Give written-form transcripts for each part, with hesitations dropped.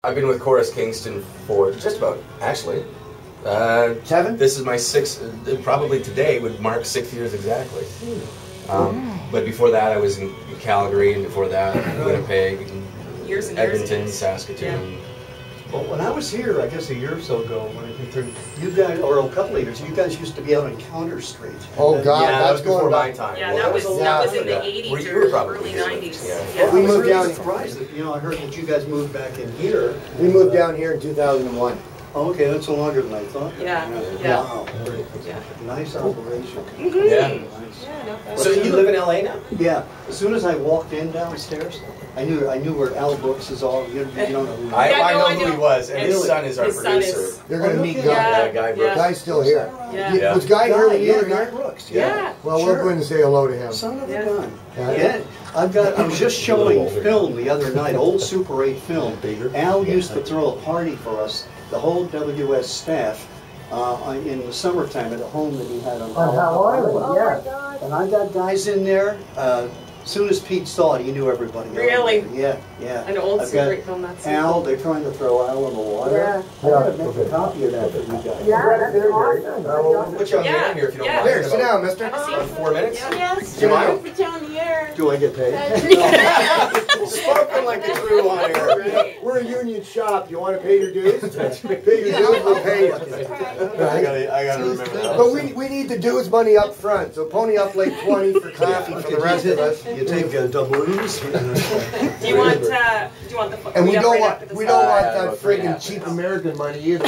I've been with Chorus Kingston for just about, actually, 7? This is my 6th, probably today would mark 6 years exactly. But before that I was in Calgary, and before that Winnipeg, and Edmonton, Saskatoon. Yeah. Well, when I was here, I guess a year or so ago, when I came through, you guys, or a couple of years, you guys used to be out on Counter Street. Oh God, yeah, that's before my time. Yeah, that was in the 80s or early 90s. Yeah. We I was moved really down. surprised that, I heard that you guys moved back in here. We moved down here in 2001. Oh, okay, that's longer than I thought. Yeah. Wow. Nice operation. Yeah. So you live in LA now? Yeah. As soon as I walked in downstairs, I knew where Al Brooks is all. You don't know who he is. I know who he was, and his son is our producer. They're going to meet Guy. Yeah, Guy Brooks. Guy's still here. Yeah. Was Guy here the other Guy night? Brooks. Yeah. Well, we're going to say hello to him. Son of a gun. Yeah. I was just showing film the other night, old Super 8 film. Al used to throw a party for us, the whole WS staff, in the summertime at a home that he had on Hawaii. Yeah. And I got guys in there. As soon as Pete saw it, he knew everybody. Really? Yeah, yeah. An old Super 8 film, that's Al, they're trying to throw Al in the water. Yeah. I gotta make a copy of that for you guys. Yeah, that's awesome. Put you on the air here if you don't mind. Here, sit down, mister. About 4 minutes? Yes. Do you mind? Put you on the air. Do I get paid? Spoken like a true on air. We're a union shop. You want to pay your dues? Pay your dues, we'll pay you. I gotta remember that. But we need the dues money up front, so pony up like 20 for coffee for the rest of us. You take doubloons? Do you want the And we don't want after the that friggin' cheap American money either.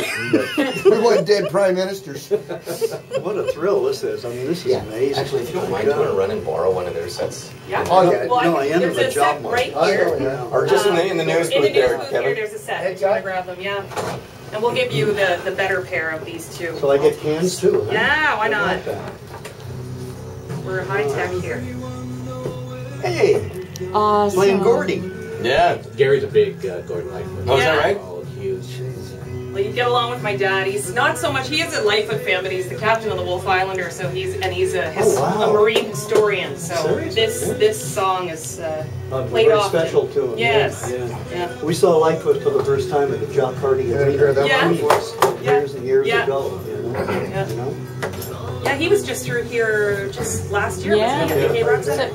We want dead prime ministers. What a thrill this is. I mean, this is amazing. Actually, if you don't mind, do you want to run and borrow one of their sets? Yeah. Oh, yeah. Well, No, I am there's in the a job set market. right here. Or just in the news In the booth there, news booth here, Kevin. there's a set. If you want to grab them, yeah. And we'll give you the better pair of these two. So I get cans too, huh? Yeah, why I not? like that. We're high tech here. Hey, Awesome. playing Gordy. Yeah. Gary's a big Gordon Lightfoot. Oh, is that right? Oh, huge. Well, you get along with my dad. He's not so much. He is a Lightfoot fan, but he's the captain of the Wolf Islander. So he's a marine historian. So Seriously? this song is played Very often. special to him. Yes. Yeah. We saw Lightfoot for the first time at the Jock Party Arena. Yeah. Years and years Yeah. ago. Yeah. You know? Yeah, he was just through here just last year. Yeah. Wasn't he? At the K-Rock Center?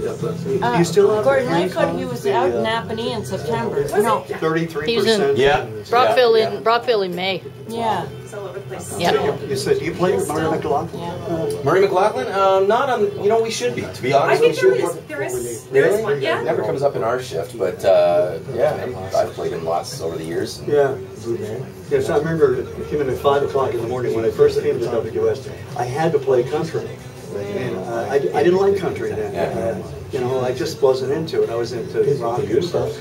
Yeah, that's neat. You still have Gordon the Lightfoot, he was out in Napanee in September. No, 33%. He was in- Yeah. Brockville in May. yeah. It's all over the place. Yeah. You said you played with Murray McLaughlin? Yeah. Murray McLaughlin? Not on. We should be. To be I honest, think we should be. there is Really? one. Yeah. Never comes up in our shift, but yeah, I've played him lots over the years. Yeah. Yes, I remember it came in at 5 o'clock in the morning when I first came to WS. I had to play country. And I didn't like country then. I just wasn't into it. I was into rock and stuff.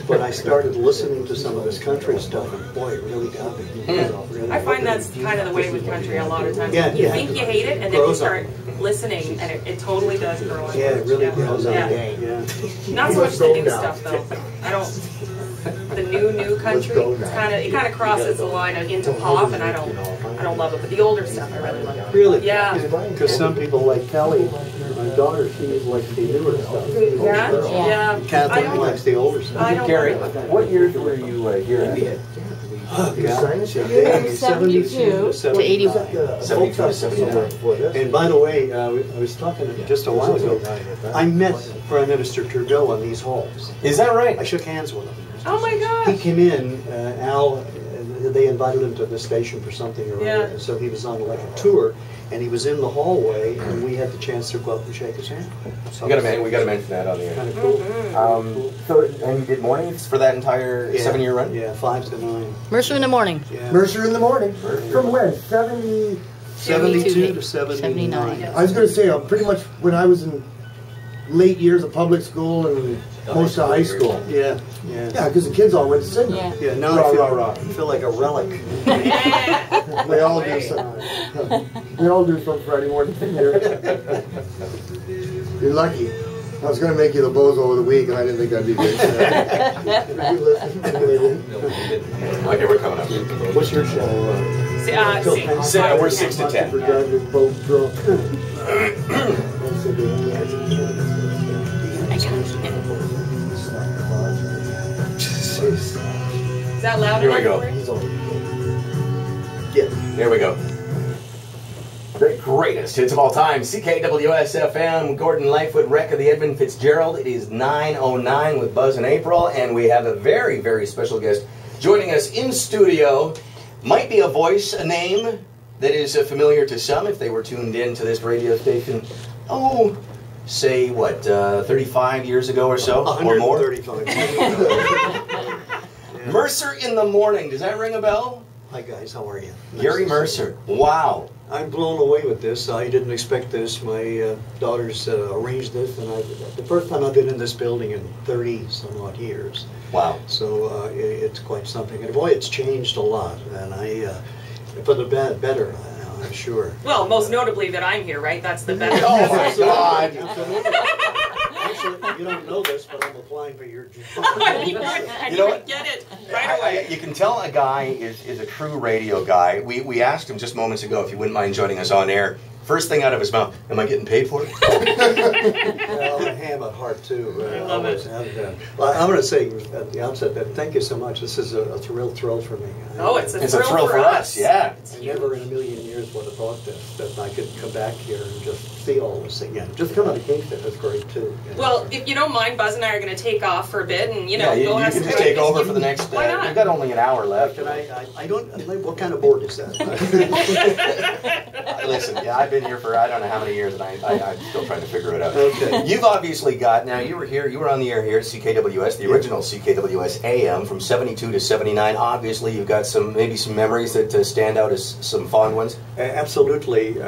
But I started listening to some of this country stuff, and boy, it really got me. Really I find that's kind of the way with country a lot of times. Yeah, You yeah. think you hate it, and then you start listening, and it totally does grow on you. Yeah, it really grows on Yeah. me. Yeah. Not so much the new stuff though. I don't. The new country, it kind of crosses the line into pop, and I don't love it. But the older stuff, I really love. Really? Yeah. Because some people like Kelly, my daughter, she likes the newer stuff. Yeah, yeah. Kathleen likes the older stuff. I don't Gary, like that. what years were you here at? Oh, God. 72 to 81. 72 to 79. And by the way, I was talking just a while ago, I met Prime Minister Trudeau on these halls. Is that right? I shook hands with him. Oh my He gosh. came in, Al, they invited him to the station for something or other, Yeah. and so he was on like a tour, and he was in the hallway, and we had the chance to go up and shake his hand. So We got to mention that on the kind air. of cool. So, and you did mornings for that entire 7-year run? Yeah, 5 to 9. Mercer in the morning. Yeah. Mercer in the morning. From when? 70? 72 to 79. I was going to say, pretty much when I was in late years of public school and most of high school. Yeah, yeah. Yeah, because the kids all went to Sydney. Yeah. Yeah, now I feel like a relic. They all do something. We all do something Friday morning here. You're lucky. I was going to make you the bozo of the week, and I didn't think that'd be good. Okay, we're coming up. What's your show? We're 6 to 10. For driving this boat drunk. Is that loud Here we enough go. for you? He's on. Yeah. There we go. The greatest hits of all time. CKWS FM, Gordon Lightfoot, Wreck of the Edmund Fitzgerald. It is 9:09 with Buzz and April, and we have a very, very special guest joining us in studio. Might be a voice, a name that is familiar to some if they were tuned in to this radio station. Oh, say what, 35 years ago or so, or more? 135. Mercer in the Morning. Does that ring a bell? Hi guys, how are you? Gary Mercer. Wow. I'm blown away with this. I didn't expect this. My daughters arranged this, and the first time I've been in this building in 30 some odd years. Wow. So it's quite something. And boy, it's changed a lot, and for the better, I'm sure. Well, most notably that I'm here, right? That's the better. Oh my God. Actually, you don't know this, but I'm applying for your job. I didn't even get it right away. You can tell a guy is a true radio guy. We asked him just moments ago if he wouldn't mind joining us on air. First thing out of his mouth, am I getting paid for it? Well, I'm a ham at heart, too. I love it. Well, I'm going to say at the outset that thank you so much. This is a thrill for me. Oh, it's a thrill for us. Yeah. I never in a million years would have thought that I could come back here and just see all this again. Just come out of Kingston, that's great, too. Well, if you don't mind, Buzz and I are going to take off for a bit and, You go have can some just take breakfast. over for the next. Why not? We've got only an hour left. Can I don't, what kind of board is that? Listen, yeah, I've been here for I don't know how many years, and I'm still trying to figure it out. Okay. You've obviously got, now you were here, you were on the air here at CKWS, the original CKWS AM from 72 to 79. Obviously, you've got maybe some memories that stand out as some fond ones. Absolutely.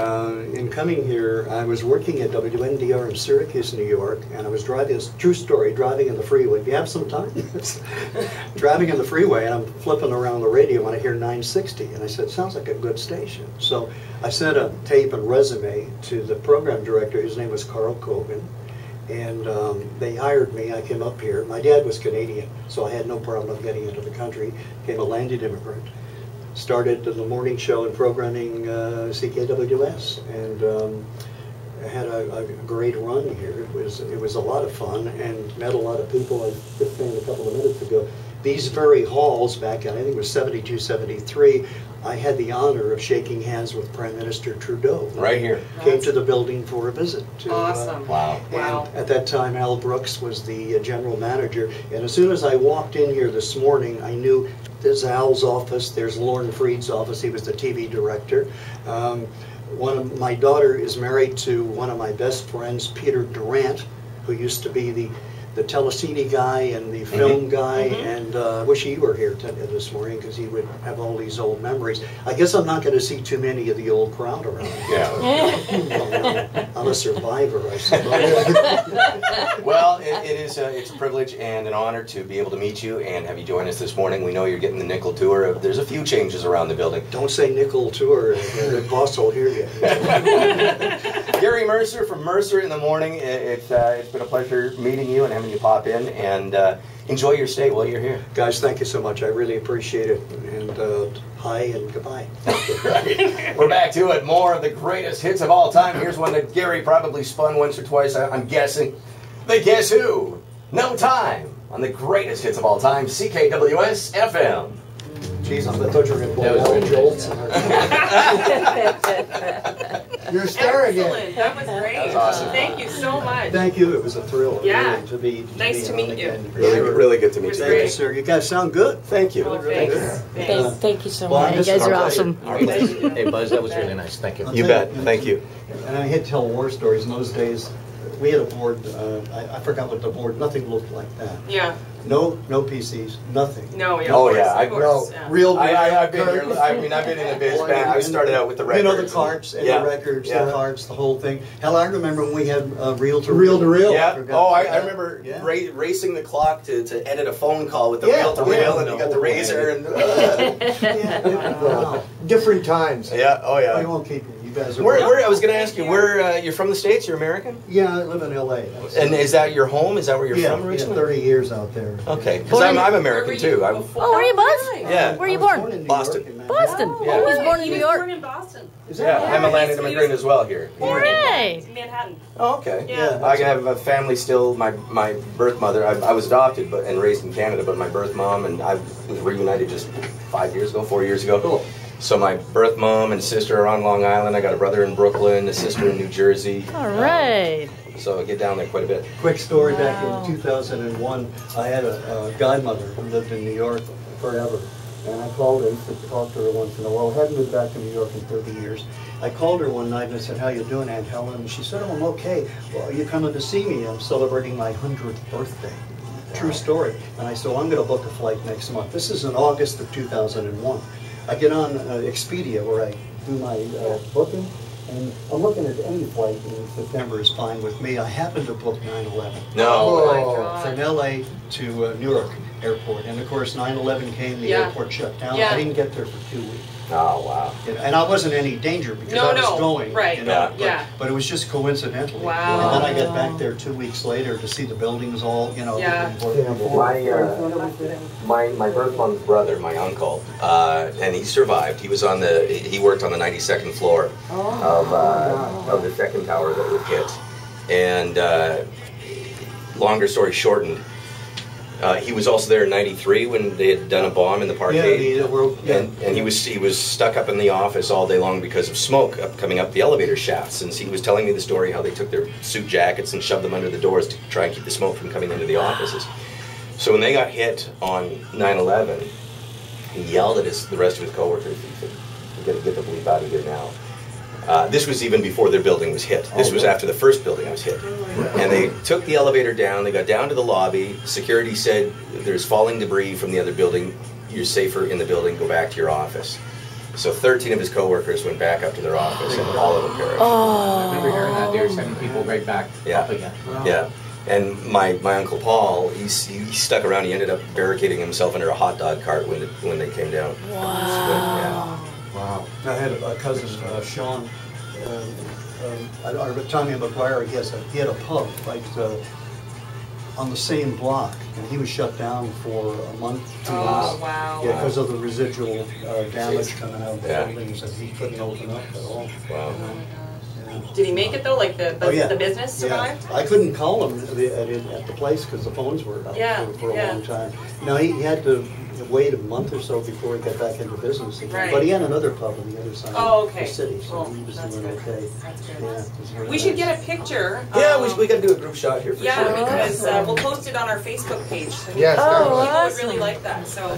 In coming here, I was working at WNDR in Syracuse, New York, and I was driving, it's a true story, driving in the freeway. Do you have some time? Driving in the freeway, and I'm flipping around the radio when I hear 960, and I said, sounds like a good station. So I sent a tape and resume to the program director. His name was Carl Cogan, and they hired me. I came up here. My dad was Canadian, so I had no problem getting into the country. Became a landed immigrant. Started the morning show and programming CKWS, and I had a great run here. It was a lot of fun, and met a lot of people. I was just saying a couple of minutes ago, these very halls back in, I think it was 72, 73, I had the honor of shaking hands with Prime Minister Trudeau. Right here. Came to the building for a visit. Awesome. Wow. Wow. And at that time, Al Brooks was the general manager. And as soon as I walked in here this morning, I knew there's Al's office, there's Lauren Freed's office. He was the TV director. My daughter is married to one of my best friends, Peter Durant, who used to be the telecine guy and the film guy, and I wish he were here this morning because he would have all these old memories. I guess I'm not going to see too many of the old crowd around. Yeah. I'm a survivor, I suppose. Well, it's a privilege and an honor to be able to meet you and have you join us this morning. We know you're getting the nickel tour. There's a few changes around the building. Don't say nickel tour. The boss will hear you. Gary Mercer from Mercer in the Morning. It's been a pleasure meeting you and having you pop in, and enjoy your stay while you're here. Guys, thank you so much. I really appreciate it. And hi and goodbye. Right. We're back to it. More of the greatest hits of all time. Here's one that Gary probably spun once or twice, I'm guessing. The Guess Who? No Time on the greatest hits of all time, CKWS FM. Jeez, I thought you were going to That was blow really jolts. You're a star again. Excellent. That was great. That was awesome. Thank you so much. Thank you. It was a thrill. Yeah. Really, to be Nice to on meet you. again. Really good to meet you. Thank you, sir. You guys sound good. Thank you. Oh, thanks. Thanks. Thank you so Well, much. I'm You guys are Our awesome. Hey, Buzz, that was really nice. Thank you. You bet. Thank you. And I had to tell war stories in those days. We had a board, I forgot what the board, nothing looked like that. Yeah. No PCs, nothing. No, yeah. Oh, of course, yeah, of course, No, yeah. real. I've been here. I mean, I've been in the biz. I started out with the records. You know, the cards and the records, yeah. the cards, the whole thing. Hell, I remember when we had reel-to-reel. Reel-to-reel. Yeah. Forgot Oh, I that. remember Yeah. racing the clock to edit a phone call with the Yeah, reel-to-reel, yeah. and you got the razor and. Yeah, wow. Different times. Yeah. Oh, I yeah. won't keep you. You guys are. I was going to ask you, you're from the States? You're American? Yeah, I live in L.A. And is that your home? Is that where you're from Yeah, originally? 30 years out there. Okay, because I'm American too. Oh, are you, Buzz? Yeah. Where are you I was born? in New Boston. York, in Boston. Manhattan. Yeah. He's born in He New was York. born in Boston. Is Yeah, that I'm a right? landed immigrant as well here. Hooray! Manhattan. Oh, okay. Yeah. I have a family still. My birth mother. I was adopted, but and raised in Canada. But my birth mom and I was reunited just 4 years ago. Cool. So my birth mom and sister are on Long Island. I got a brother in Brooklyn, a sister in New Jersey. All right. So I get down there quite a bit. Quick story, back Wow. in 2001, I had a godmother who lived in New York forever. And I called her to talk to her once in a while. I hadn't moved back to New York in 30 years. I called her one night and I said, "How you doing, Aunt Helen?" And she said, "Oh, I'm okay. Well, are you coming to see me? I'm celebrating my 100th birthday." True story. And I said, "Well, I'm going to book a flight next month." This is in August of 2001. I get on Expedia where I do my booking. And I'm looking at any flight in September is fine with me. I happen to book 9/11. No. Oh my From God. LA to Newark Airport. And of course 9/11 came, the Yeah. airport shut down. Yeah. I didn't get there for 2 weeks. Oh wow. You know, and I wasn't in any danger because No, I was no, going. right, You know, yeah, but, yeah. but it was just coincidental. Wow. And then I got back there 2 weeks later to see the buildings all, you know. Yeah. My birth mom's brother, my uncle, and he survived. He was he worked on the 92nd floor of the second tower that was hit. And longer story shortened, he was also there in '93 when they had done a bomb in the parkade. And he was stuck up in the office all day long because of smoke coming up the elevator shafts. And he was telling me the story how they took their suit jackets and shoved them under the doors to try and keep the smoke from coming into the offices. So when they got hit on 9/11, he yelled at the rest of his coworkers. He said, "You got to get the bleep out of here now." This was even before their building was hit. This was after the first building was hit. And they took the elevator down. They got down to the lobby. Security said, "There's falling debris from the other building. You're safer in the building. Go back to your office." So 13 of his coworkers went back up to their office, and all of them perished. I remember hearing that they were sending people right back Yeah. up again. Yeah. And my Uncle Paul, he stuck around. He ended up barricading himself under a hot dog cart when they came down. Wow. Wow. I had a cousin, Sean, Tommy McGuire. He had a pub right on the same block, and he was shut down for a month, 2 months. Oh, wow. Yeah, because of the residual damage coming out of the Yeah. buildings, and he couldn't open up at all. Wow. You know? Yeah. Did he make it though? Like Oh, yeah. the business survived? Yeah. I couldn't call him at the place because the phones were out Yeah, for a yeah. long time. No, he had to wait a month or so before he got back into business again. Right. But he had another pub on the other side Oh, of okay. the city, so Cool. he was That's doing good. okay. That's good. Yeah, it was very We should nice. get a picture. Yeah, we got to do a group shot here for Yeah, sure. because we'll post it on our Facebook page. I think Yes, people Oh, would awesome. really like that. So